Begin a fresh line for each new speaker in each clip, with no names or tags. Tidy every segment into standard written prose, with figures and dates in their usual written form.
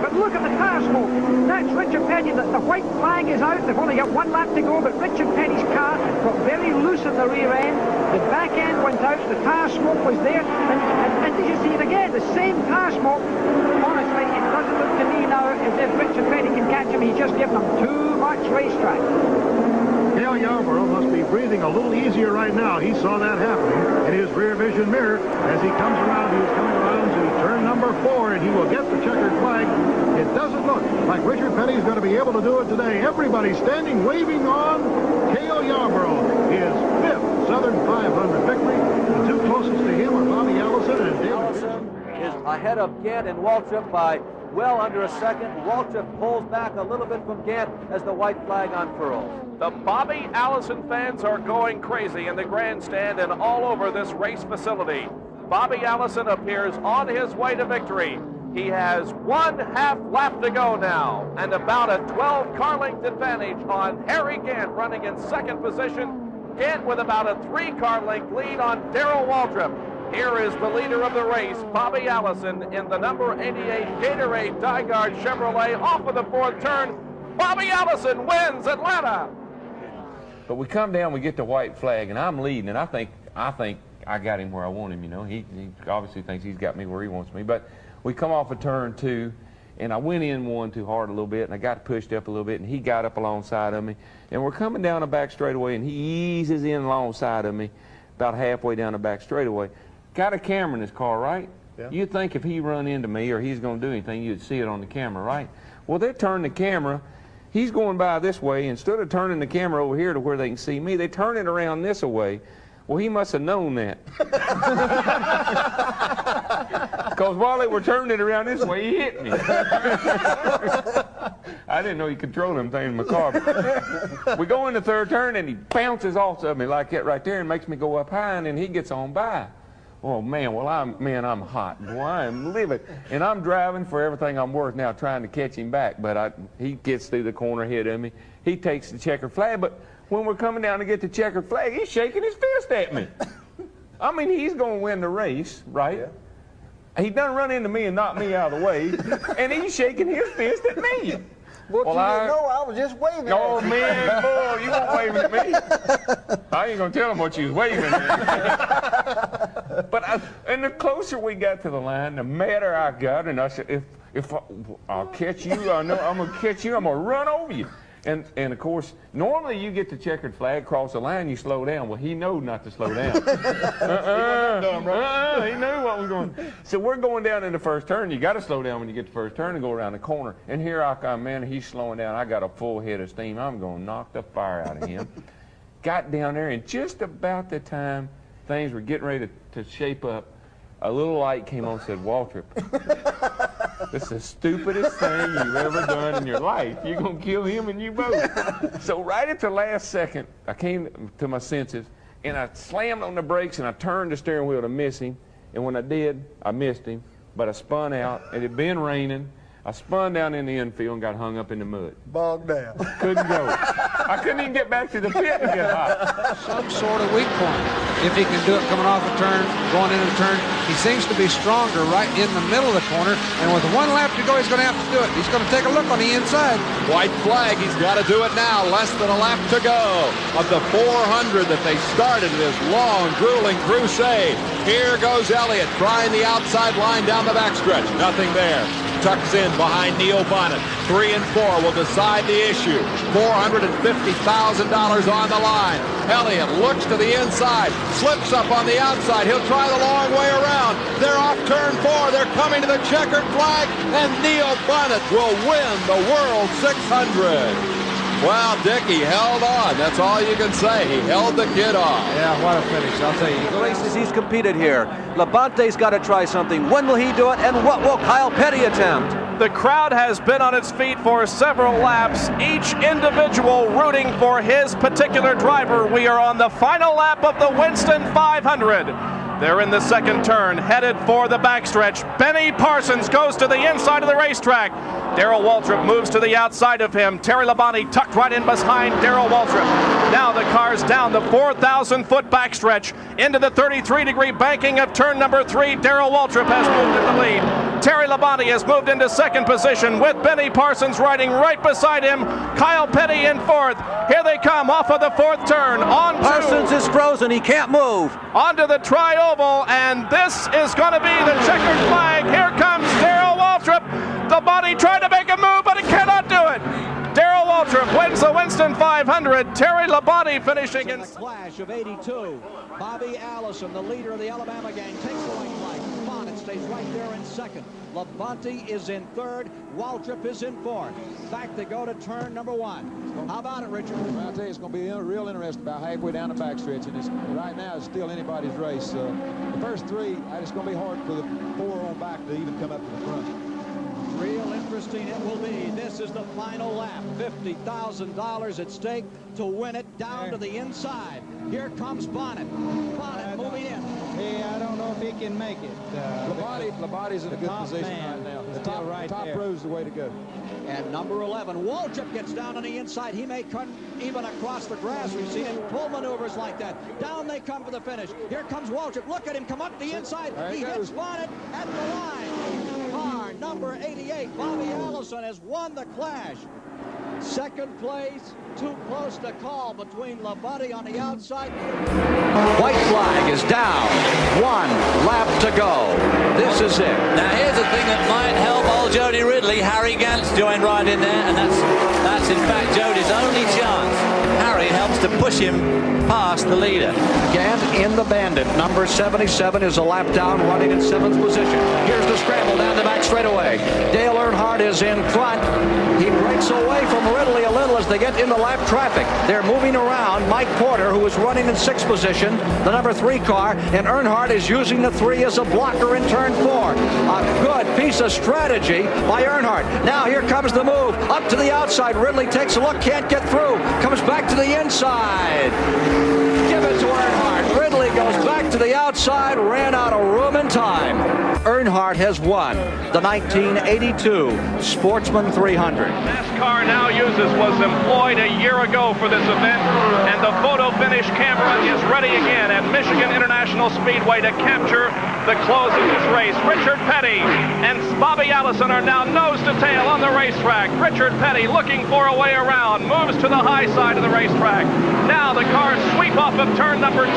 But look at the tire smoke. That's Richard Petty. The white flag is out. They've only got one lap to go, but Richard Petty's car got very loose in the rear end. The back end went out. The tire smoke was there. And did you see it again? The same tire smoke. Honestly, it doesn't look to me now as if Richard Petty can catch him. He's just given them too much racetrack.
Cale Yarborough must be breathing a little easier right now. He saw that happening in his rear vision mirror as he comes around. He's coming around to turn number 4, and he will get the checkered flag. It doesn't look like Richard Petty's going to be able to do it today. Everybody standing, waving on Cale Yarborough, his 5th Southern 500 victory. The two closest to him are Bobby Allison and David.
Allison is ahead of Gant and Waltrip by well under a second. Waltrip pulls back a little bit from Gant as the white flag unfurls.
The Bobby Allison fans are going crazy in the grandstand and all over this race facility. Bobby Allison appears on his way to victory. He has 1/2 lap to go now and about a 12-car length advantage on Harry Gant running in second position. Gant with about a 3-car length lead on Darrell Waltrip. Here is the leader of the race, Bobby Allison, in the number 88 Gatorade Dyguard Chevrolet off of the 4th turn. Bobby Allison wins Atlanta.
But we come down, we get the white flag, and I'm leading, and I think I got him where I want him, you know. He obviously thinks he's got me where he wants me. But we come off of turn 2, and I went in one too hard a little bit, and I got pushed up a little bit, and he got up alongside of me. And we're coming down the back straightaway, and he eases in alongside of me about halfway down the back straightaway. Got a camera in his car, right? Yeah. You'd think if he run into me or he's going to do anything, you'd see it on the camera, right? Well, they turn the camera. He's going by this way. Instead of turning the camera over here to where they can see me, they turn it around this way. Well, he must have known that. Because while they were turning it around this way, he hit me. I didn't know he controlled them things in my car. We go in the 3rd turn, and he bounces off of me like that right there and makes me go up high, and then he gets on by. Oh, man, well, I'm hot. Boy, I'm livid. And I'm driving for everything I'm worth now trying to catch him back. But he gets through the corner ahead of me. He takes the checkered flag. But when we're coming down to get the checkered flag, he's shaking his fist at me. I mean, he's going to win the race, right? Yeah. He done run into me and knocked me out of the way. And he's shaking his fist at me.
Well, you didn't know, I was just waving
at
you.
Man, boy, you weren't waving at me. I ain't going to tell him what you was waving at. But and the closer we got to the line, the madder I got. And I said, if I'll catch you, I know I'm going to catch you, I'm going to run over you. And of course, normally you get the checkered flag, cross the line, you slow down. Well, he knew not to slow down. He knew what was going on. So we're going down in the 1st turn. You got to slow down when you get the 1st turn and go around the corner. And here I come, man, he's slowing down. I got a full head of steam. I'm going to knock the fire out of him. Got down there, and just about the time things were getting ready to shape up, a little light came on and said, Waltrip, this is the stupidest thing you've ever done in your life. You're going to kill him and you both. So right at the last second, I came to my senses, and I slammed on the brakes, and I turned the steering wheel to miss him. And when I did, I missed him. But I spun out. It had been raining. I spun down in the infield and got hung up in the mud.
Bogged down.
Couldn't go. I couldn't even get back to the pit and get hot.
Some sort of weak point. If he can do it coming off a turn, going into the turn, he seems to be stronger right in the middle of the corner. And with 1 lap to go, he's going to have to do it. He's going to take a look on the inside.
White flag. He's got to do it now. Less than a lap to go of the 400 that they started this long, grueling crusade. Here goes Elliott trying the outside line down the backstretch. Nothing there. Tucks in behind Neil Bonnet. 3 and 4 will decide the issue. $450,000 on the line. Elliott looks to the inside, slips up on the outside. He'll try the long way around. They're off turn 4. They're coming to the checkered flag, and Neil Bonnet will win the World 600. Well, Dick, he held on. That's all you can say. He held the kid on.
Yeah, what a finish. I'll tell you. The races he's competed here. Labante's got to try something. When will he do it, and what will Kyle Petty attempt?
The crowd has been on its feet for several laps, each individual rooting for his particular driver. We are on the final lap of the Winston 500. They're in the 2nd turn, headed for the backstretch. Benny Parsons goes to the inside of the racetrack. Darrell Waltrip moves to the outside of him. Terry Labonte tucked right in behind Darrell Waltrip. Now the car's down the 4,000-foot backstretch into the 33-degree banking of turn number 3. Darrell Waltrip has moved in the lead. Terry Labonte has moved into second position with Benny Parsons riding right beside him. Kyle Petty in fourth. Here they come off of the fourth turn.
Parsons is frozen. He can't move.
Onto the tri-oval, and this is going to be the checkered flag. Here comes Darrell Waltrip. Labonte tried to make a move, but he cannot do it. Darrell Waltrip wins the Winston 500. Terry Labonte finishing in.
The clash of 82. Bobby Allison, the leader of the Alabama gang, takes the white flag. Bonnet stays right there in second. Labonte is in third. Waltrip is in fourth. Back they go to turn number one. How about it, Richard?
Well, I'll tell you, it's going to be real interesting about halfway down the backstretch, and right now it's still anybody's race. The first three, it's going to be hard for the four on back to even come up to the front.
Real interesting it will be. This is the final lap. $50,000 at stake to win it down to the inside. Here comes Bonnet. Bonnet moving in.
Yeah, I don't know if he can make it.
Labonte's in a good position right now. The top row's the way to go.
And number 11, Waltrip gets down on the inside. He may come even across the grass. We've seen him pull maneuvers like that. Down they come for the finish. Here comes Waltrip. Look at him come up the inside. He hits Bonnet at the line. Car number 88, Bobby Allison, has won the clash. Second place, too close to call between Labonte on the outside.
White flag is down. 1 lap to go. This is it.
Now here's the thing that might help old Jody Ridley. Harry Gant's joined right in there, and that's in fact Jody's only chance. Harry helps to push him past the leader.
Gant in the Bandit. Number 77 is a lap down, running in 7th position. Here's the scramble down the back straightaway. Dale Earnhardt is in front. He breaks away from Ridley a little as they get into lap traffic. They're moving around. Mike Porter, who is running in 6th position, the number 3 car, and Earnhardt is using the 3 as a blocker in turn 4. A good piece of strategy by Earnhardt. Now here comes the move. Up to the outside. Ridley takes a look, can't get through. Comes back to the inside. Give it to Earnhardt. Ridley goes back to the outside, ran out of room and time. Earnhardt has won the 1982 Sportsman 300.
NASCAR now was employed a year ago for this event, and the photo finish camera is ready again at Michigan International Speedway to capture the close of this race. Richard Petty and Bobby Allison are now nose to tail on the racetrack. Richard Petty looking for a way around, moves to the high side of the racetrack. Now the cars sweep off of turn number 2.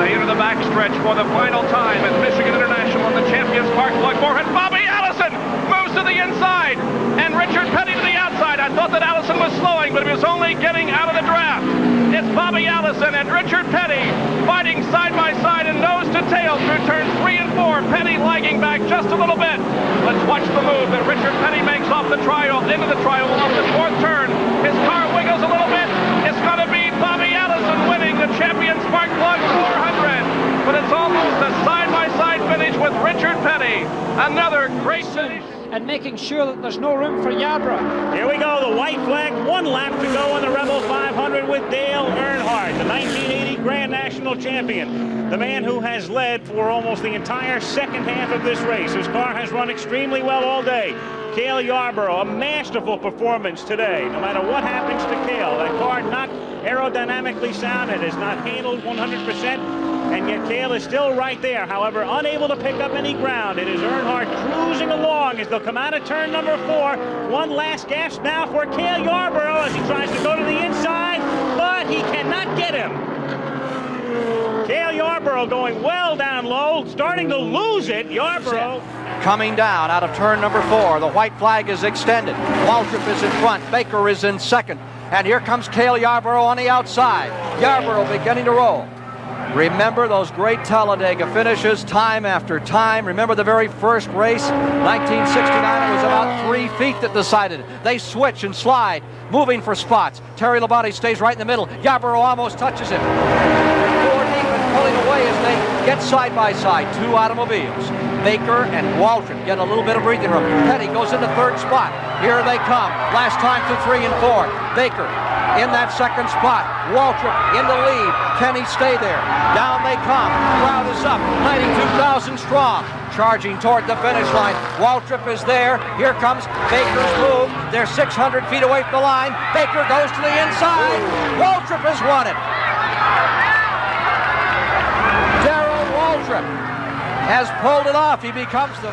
They enter the backstretch for the final time at Michigan International on the Champions Park Plug 4, and Bobby Allison moves to the inside, and Richard Petty to the outside. I thought that Allison was slowing, but he was only getting out of the draft. It's Bobby Allison and Richard Petty fighting side by side and nose to tail through turns 3 and 4. Petty lagging back just a little bit. Let's watch the move that Richard Petty makes off the into the tri-oval off the 4th turn. His car wiggles a little bit. It's going to be Bobby Allison winning the Champion Spark Plug 400. But it's almost a side-by-side finish with Richard Petty. Another great finish.
And making sure that there's no room for Yarborough.
Here we go, the white flag, 1 lap to go on the Rebel 500 with Dale Earnhardt, the 1980 Grand National Champion, the man who has led for almost the entire second half of this race. His car has run extremely well all day. Cale Yarborough, a masterful performance today. No matter what happens to Cale, that car not aerodynamically sound, it is not handled 100%. And yet Cale is still right there, however, unable to pick up any ground. It is Earnhardt cruising along as they'll come out of turn number 4. One last gasp now for Cale Yarborough as he tries to go to the inside, but he cannot get him. Cale Yarborough going well down low, starting to lose it. Yarborough
coming down out of turn number 4. The white flag is extended. Waltrip is in front. Baker is in second. And here comes Cale Yarborough on the outside. Yarborough beginning to roll. Remember those great Talladega finishes time after time. Remember the very first race, 1969, it was about 3 feet that decided it. They switch and slide, moving for spots. Terry Labonte stays right in the middle. Yarborough almost touches him. They're 4 deep and pulling away as they get side by side. 2 automobiles. Baker and Waltrip get a little bit of breathing room. Petty goes into 3rd spot. Here they come. Last time to 3 and 4. Baker in that 2nd spot. Waltrip in the lead. Can he stay there? Down they come. Crowd is up. 92,000 strong. Charging toward the finish line. Waltrip is there. Here comes Baker's move. They're 600 feet away from the line. Baker goes to the inside. Waltrip has won it. Darrell Waltrip has pulled it off. He becomes the...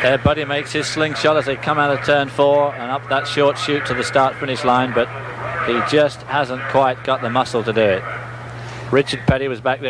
There, Buddy makes his slingshot as they come out of turn 4 and up that short chute to the start-finish line, but he just hasn't quite got the muscle to do it. Richard Petty was back there.